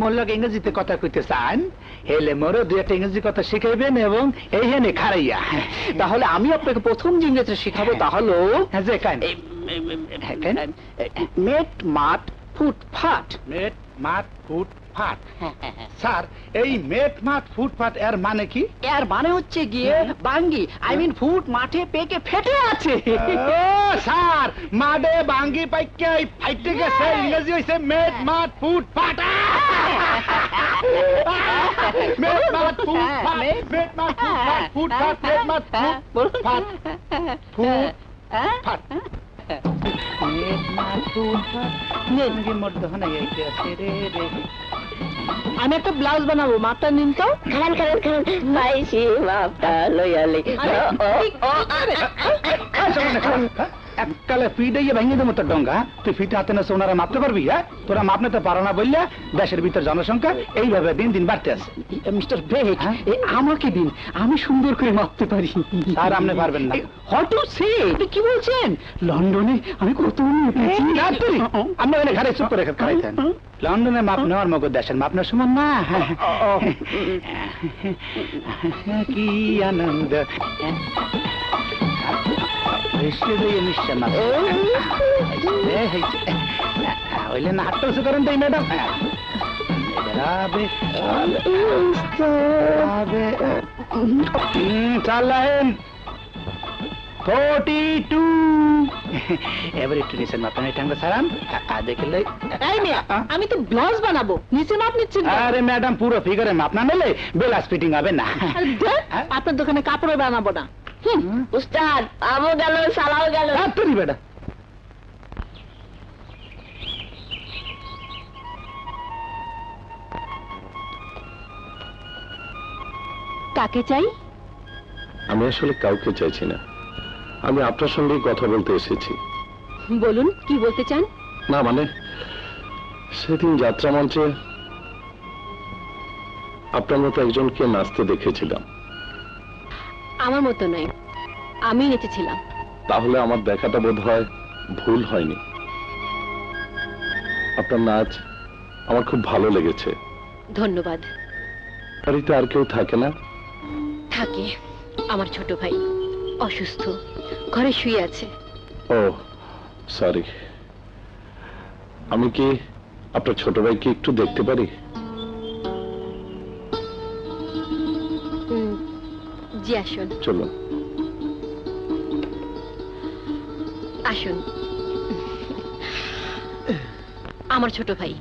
মোল্লাকে ইংরেজিতে কথা কইতে চান, হেলে মোরও দুই একটা ইংরেজি কথা শিখাইবেন এবং এই হেনে খারাইয়া। তাহলে আমি আপনাকে প্রথম যে ইংরেজি শিখাবো তা হলো যে কান মেট মাট ফুট ফাট। মেট মাট ফুট ফাট। স্যার, এই মেট মাট ফুট ফাট এর মানে কি? এর মানে হচ্ছে গিয়ে বাঙ্গি, আই মিন ফুট মাঠে পেকে ফেটে আছে। স্যার, মাঠে বাঙ্গি পাইকে ফাইটে গেছে, ইংরেজি হইছে মেট মাট ফুট ফাট। মেট মাট ফুট ফাট, মেট মাট ফুট ফাট, ফুট ফাট, মেট মাট ফুট ফাট, ফুট ফাট। আমি একটা ব্লাউজ বানাবো, মাপটা নিন তো। এককালে ফিট দিয়ে ভেঙে দেবো তোর ডঙ্গা। তুই ফিট হাতে না সোনারা মাপতে পারবি? হ্যাঁ, তোরা মাপতে তো পারো না বললে দেশের ভিতর জনসংখ্যা এইভাবে দিন দিন বাড়তে আছে। মিস্টার বেক, আমাকে দিন, আমি সুন্দর করে মাপতে পারি। আর আপনি পারবেন না। What to say? কি বলছেন? লন্ডনে আমি কত মেপেছি। আমরা এখানে ঘরে চুপ করে খাইতেন। লন্ডনে মাপ নেওয়ার মগ দেশের মাপ নেওয়ার সমান না। কি আনন্দ হইলে নাটক করেন তাই ম্যাডাম। চালায়েন 42 এবার একটু নিচের মাপ নেই টাঙ্গা সারাম দেখলে। আমি তো ব্লাউজ বানাবো, নিচে মাপ নিচ্ছেন? আরে ম্যাডাম, পুরো ফিগারে মাপ না নিলে বেলাস ফিটিং হবে না। আপনার দোকানে কাপড় বানাবো না। উস্তাদ, আমও গেল, সালাও গেল। তুই বেটা কাকে চাই? আমি আসলে কাউকে চাইছি না, আমি আপনার সঙ্গেই কথা বলতে এসেছি। বলুন, কি বলতে চান? না মানে, সেদিন যাত্রা মঞ্চে আপনার মতো একজনকে নাচতে দেখেছিলাম। আমার মতো নয়, আমি নেচেছিলাম। তাহলে আমার দেখাটা বোধ হয় ভুল হয়নি। আপনার নাচ আমার খুব ভালো লেগেছে। ধন্যবাদ। বাড়িতে আর কেউ থাকে না? থাকে, আমার ছোট ভাই অসুস্থ, ঘরে শুয়ে আছে। ও সরি, আমি কি আপনার ছোট ভাইকে একটু দেখতে পারি? জি আসুন। চলুন। আসুন। আমার ছোট ভাই।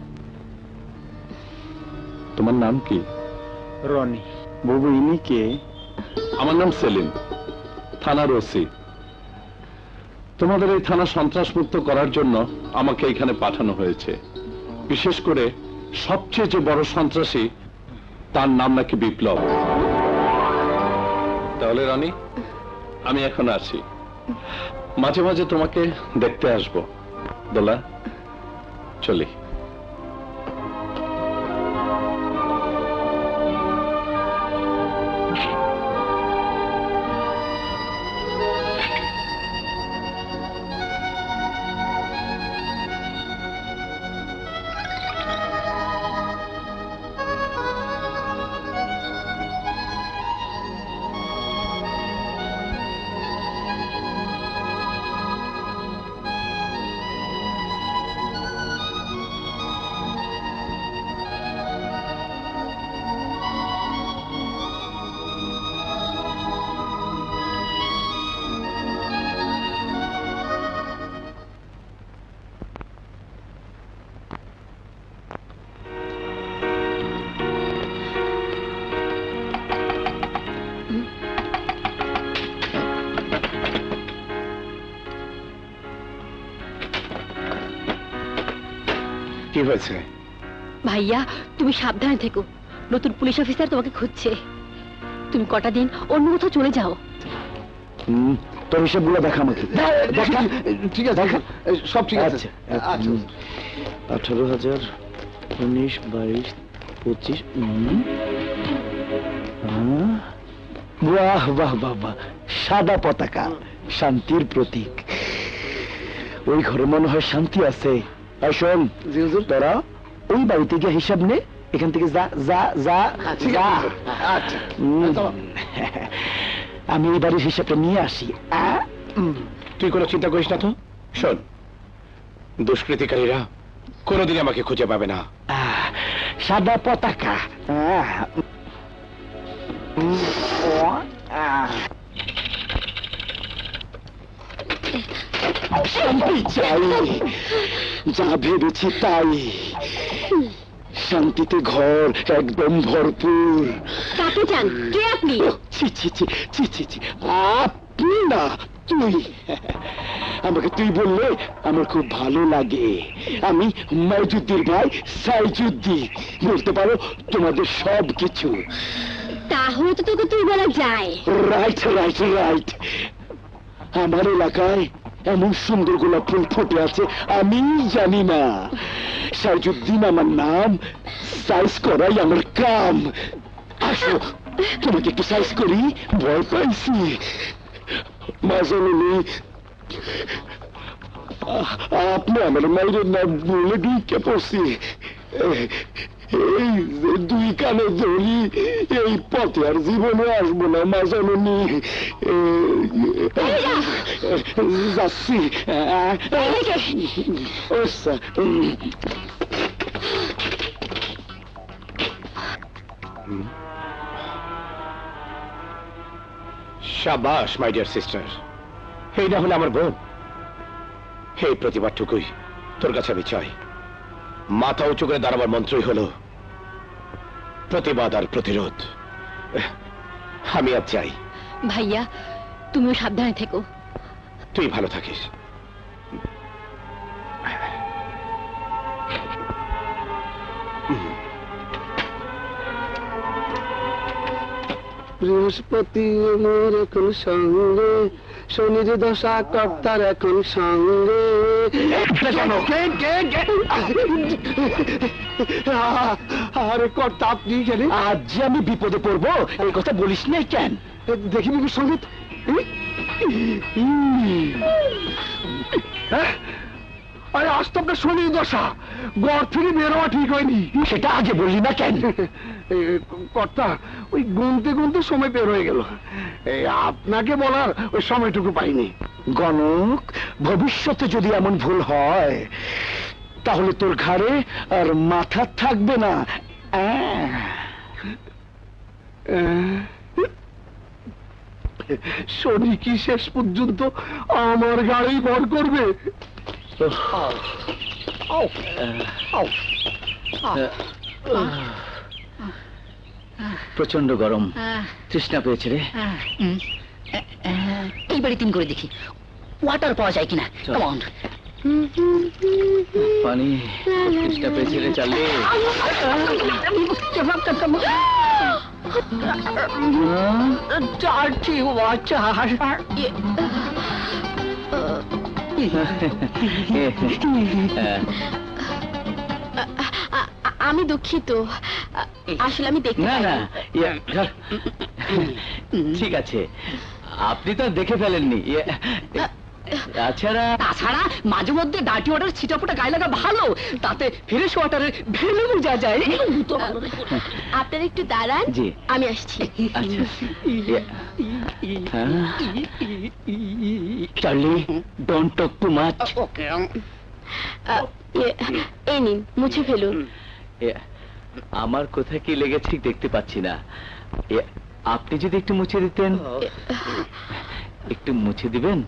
তোমার নাম কি? রনি। বাবু, ইনি কে? আমার নাম সেলিম, থানার ওসি। তোমাদের এই থানা সন্ত্রাসমুক্ত করার জন্য আমাকে এখানে পাঠানো হয়েছে। বিশেষ করে সবচেয়ে যে বড় সন্ত্রাসী, তার নাম নাকি বিপ্লব। তাহলে রানী, আমি এখন আসি, মাঝে মাঝে তোমাকে দেখতে আসবো। দোলা, চলি। কি হয়েছে? ভাইয়া তুমি সাবধানে থেকো, নতুন পুলিশ অফিসার তোমাকে খুঁজছে। তুমি কটা দিন অন্য কোথাও চলে যাও। তোর হিসাবগুলো দেখা আমাকে। ঠিক আছে, সব ঠিক আছে। 18,000, 19, 22, 25। বাহ বাহ বাহ বাহ, সাদা পতাকা, শান্তির প্রতীক। ওই ঘরে মনে হয় শান্তি আছে। আর শোন, তোরা ওই বাড়িতে গিয়ে হিসাব নে, এখান থেকে যা যা যা যা। আমি এই বাড়ির হিসাবটা নিয়ে আসি। তুই কোনো চিন্তা করিস না তো। শোন, দুষ্কৃতিকারীরা কোনোদিন আমাকে খুঁজে পাবে না। সাদা পতাকা। শান্তি চাই, যা ভেবেছি তাই। শান্তিতে ঘর একদম ভরপুর। কাকে চান? কে আপনি? ছি ছি ছি ছি ছি ছি, আপনি না, তুই। আমাকে তুই বললে আমার খুব ভালো লাগে। আমি মাইজুদ্দির ভাই সাইজুদ্দি, বলতে পারো তোমাদের সব কিছু। তাহলে তো তোকে তুই বলা যায়। Right right right. আমার এলাকায় এমন সুন্দর গোলাপ ফুল ফুটে আছে আমি জানি না। সাইজুদ্দিন আমার নাম, সাইজ করাই আমার কাম। আসো তোমাকে একটু সাইজ করি, ভয় পাইছি। মাঝানি আপনি আমার মায়ের নাম বলে ঢুকে পড়ছি। এই যে দুই কানে ধরি, এই পথে আর জীবনে আসবো না মাঝানি। যাচ্ছি। শাবাশ মাই ডিয়ার সিস্টার, এই না হলে আমার বোন। এই প্রতিবাদটুকুই তোর কাছে আমি চাই। মাথা উঁচু করে দাঁড়াবার মন্ত্রই হলো প্রতিবাদ আর প্রতিরোধ। আমি আর চাই ভাইয়া তুমিও সাবধানে থেকো। তুই ভালো থাকিস। বৃহস্পতি আমার এখন সঙ্গে, শনির দশা কর্তার এখন সঙ্গে। আরে কর্তা আপনি জানেন আজ যে আমি বিপদে পড়বো এই কথা বলিস না কেন? দেখি নাকি সঙ্গীত। আরে আজ তো আপনার শনির দশা, ঘর থেকে বের হওয়া ঠিক হয়নি। সেটা আগে বললি না কেন? কর্তা ওই গুনতে গুনতে সময় বের হয়ে গেল, আপনাকে বলার ওই সময়টুকু পাইনি। গণক, ভবিষ্যতে যদি এমন ভুল হয় তাহলে তোর ঘাড়ে আর মাথা থাকবে না। শনি কি শেষ পর্যন্ত আমার গাড়ি ভর করবে? প্রচন্ড গরম, তৃষ্ণা পেয়েছে রে। এইবারে 3 করে দেখি ওয়াটার পাওয়া যায় কিনা। কেমন পানি, তৃষ্ণা পেয়েছে রে, চাললে। Dirty water. আমি দুঃখিত, আসলে আমি দেখতে না না, ঠিক আছে, আপনি তো দেখে ফেলেননি। তাছাড়া মাঝে মধ্যে ডার্টি ওয়াটার ছিটাফোটা গায়ে লাগা ভালো, তাতে ফ্রেশ ওয়াটারের ভ্যালু বোঝা যায়। আপনারা একটু দাঁড়ান, জি আমি আসছি। আচ্ছা। Charlie, don't talk too much. এই নিন, মুছে ফেলুন। আমার কোথায় কি লেগেছে ঠিক দেখতে পাচ্ছি না। আপনি যদি একটু মুছে দিতেন। একটু মুছে দিবেন?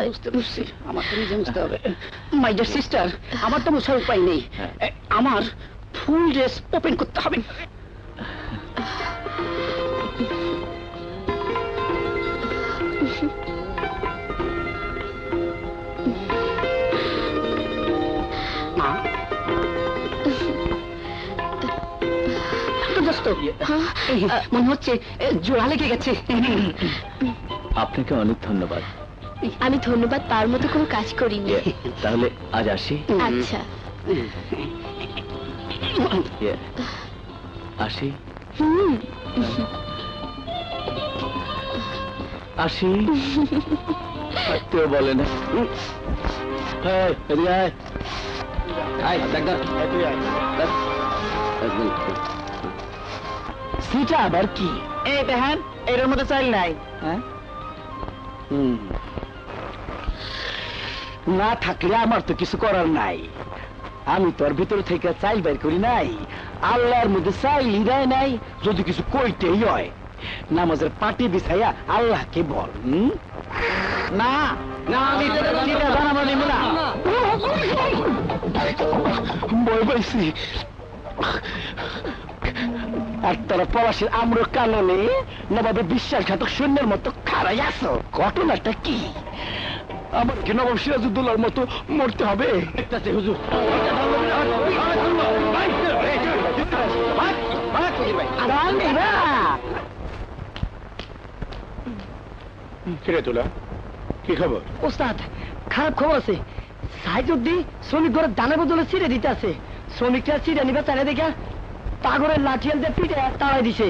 বুঝতে পারছি, আমার তো নিজে বুঝতে হবে। মাই ডিয়ার সিস্টার, আমার তো মোছার উপায় নেই। আমার ফুল ড্রেস ওপেন করতে হবে। তো এই, মনে হচ্ছে জোড়া লেগে গেছে। আপনাকে অনেক ধন্যবাদ। আমি ধন্যবাদ তার মতো কোনো কাজ করিনি। তাহলে আজ আসি। আচ্ছা। আসি হুম। আসি। কেউ বলে না। সেটা আবার কি? এই দেখেন এর মধ্যে চাইল নাই। হ্যাঁ? না থাকলে আমার তো কিছু করার নাই। আমি তোর ভিতর থেকে চাইল বের করি নাই। আল্লাহর মধ্যে চাইলই দেয় নাই। যদি কিছু কইতেই হয় নামাজের পাটি বিছাইয়া আল্লাহকে বল। না না আমি জানাবো নিব না। ভয় পাইছি। আর তারা প্রবাসীর আমরা কাননে নবাবে বিশ্বাসঘাতক সৈন্যের মতো খাড়াই আছো। ঘটনাটা কি? আমার কি নবাব সিরাজউদ্দৌলার মতো মরতে হবে? হুজুর কিরে তোলা, কি খবর? ওস্তাদ খারাপ খবর আছে। সাইজুদ্দি শ্রমিক ঘরের দানের বদলে ছিঁড়ে দিতে আছে। শ্রমিকরা ছিঁড়ে নিবে তারা দেখা পাগরের লাঠিয়াল দিয়ে পিঠে তাড়াই দিছে।